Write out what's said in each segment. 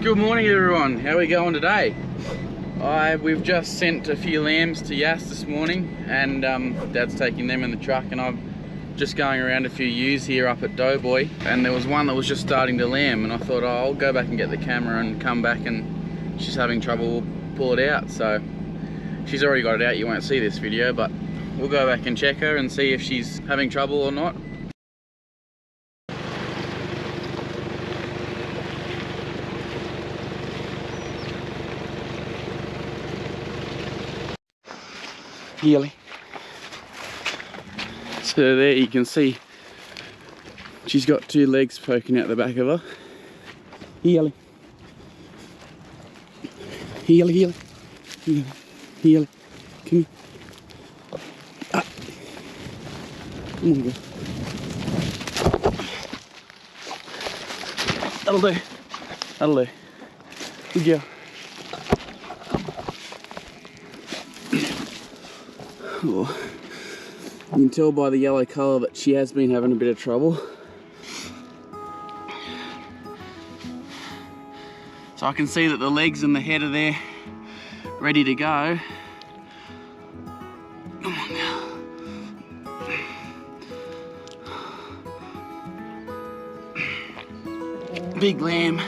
Good morning everyone, how are we going today? We've just sent a few lambs to Yas this morning and Dad's taking them in the truck, and I'm just going around a few ewes here up at Doughboy, and there was one that was just starting to lamb, and I thought, oh, I'll go back and get the camera and come back, and she's having trouble, we'll pull it out. So she's already got it out, you won't see this video, but we'll go back and check her and see if she's having trouble or not. Healy. So there you can see she's got two legs poking out the back of her. Healy. Healy, Healy. Healy. Healy. Come here. Ah. Come on, girl. That'll do. That'll do. Good girl. Oh, you can tell by the yellow colour that she has been having a bit of trouble. So I can see that the legs and the head are there, ready to go. Come on now. Big lamb.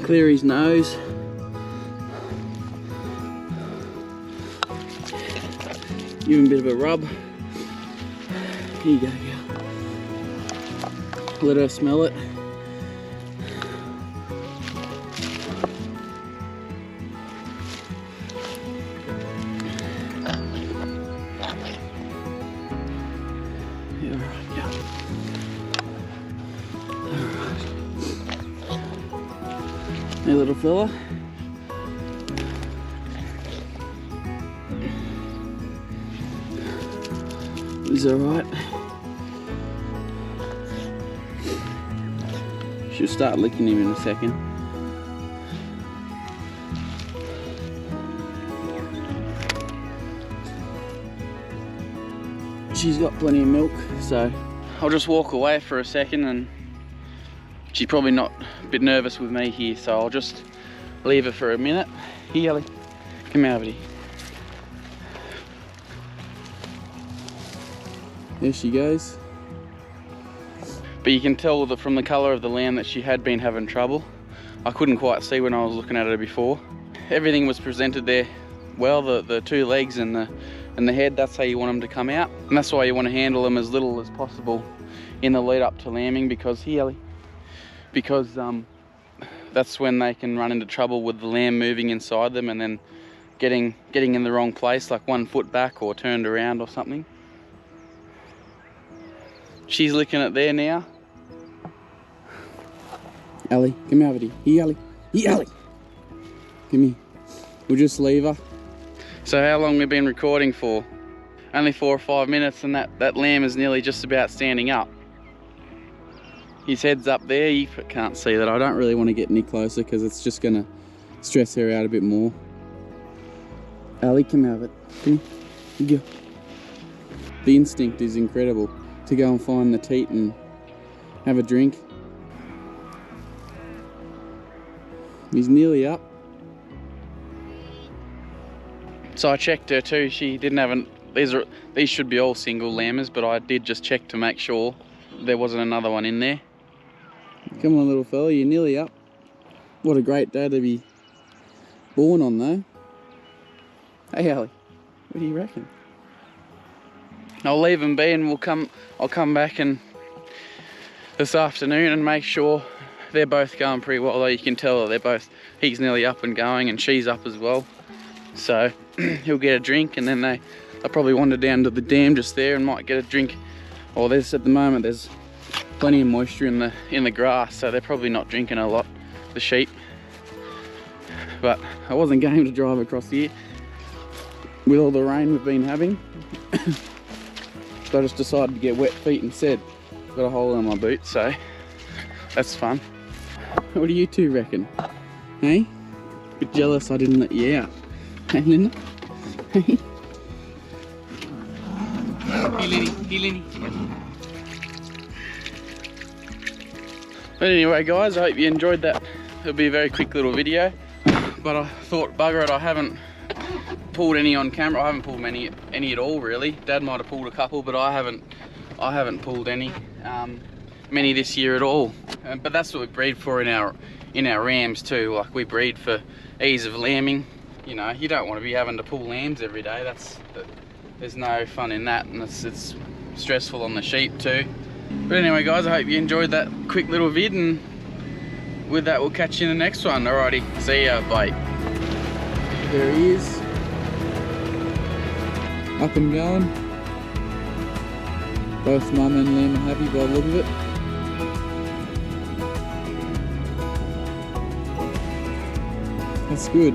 Clear his nose. Give him a bit of a rub. Here you go, girl. Let her smell it. Yeah, right, yeah. Hey little fella. He's alright. She'll start licking him in a second. She's got plenty of milk, so I'll just walk away for a second, and she's probably not a bit nervous with me here, so I'll just leave her for a minute. Here, Ellie, come out, buddy. There she goes. But you can tell that from the colour of the lamb that she had been having trouble. I couldn't quite see when I was looking at her before. Everything was presented there well, the two legs and the head, that's how you want them to come out. And that's why you want to handle them as little as possible in the lead up to lambing, because here, Ellie, because that's when they can run into trouble with the lamb moving inside them and then getting in the wrong place, like 1 foot back or turned around or something. She's licking it there now. Ellie, come here, buddy. Here, Ellie. Here, Ellie. Come here. We'll just leave her. So how long we've been recording for? Only 4 or 5 minutes, and that lamb is nearly just about standing up. His head's up there. You can't see that. I don't really want to get any closer because it's just going to stress her out a bit more. Ellie, come have it. Come here. Go. The instinct is incredible to go and find the teat and have a drink. He's nearly up. So I checked her too. She didn't have these should be all single lambers, but I did just check to make sure there wasn't another one in there. Come on, little fella, you're nearly up. What a great day to be born on, though. Hey, Ellie, what do you reckon? I'll leave them be, and I'll come back and this afternoon and make sure they're both going pretty well. Although you can tell that he's nearly up and going, and she's up as well. So he'll get a drink, and then they'll probably wander down to the dam just there and might get a drink. Or at the moment there's plenty of moisture in the grass, so they're probably not drinking a lot, the sheep. But I wasn't game to drive across here with all the rain we've been having. So I just decided to get wet feet instead. Got a hole in my boot, so that's fun. What do you two reckon? Hey? Bit jealous I didn't let you out. Hey, Linda. Hey. Hey, Linny. Hey, Linny. But anyway, guys, I hope you enjoyed that. It'll be a very quick little video. But I thought, bugger it, I haven't pulled any on camera. I haven't pulled any at all, really. Dad might have pulled a couple, but I haven't pulled any many this year at all. But that's what we breed for in our rams too. Like, we breed for ease of lambing. You know, you don't want to be having to pull lambs every day. There's no fun in that, and it's stressful on the sheep too. But anyway, guys, I hope you enjoyed that quick little vid, and with that, we'll catch you in the next one. Alrighty, see ya, bye. There he is. Up and going. Both mum and lamb are happy by the look of it. That's good.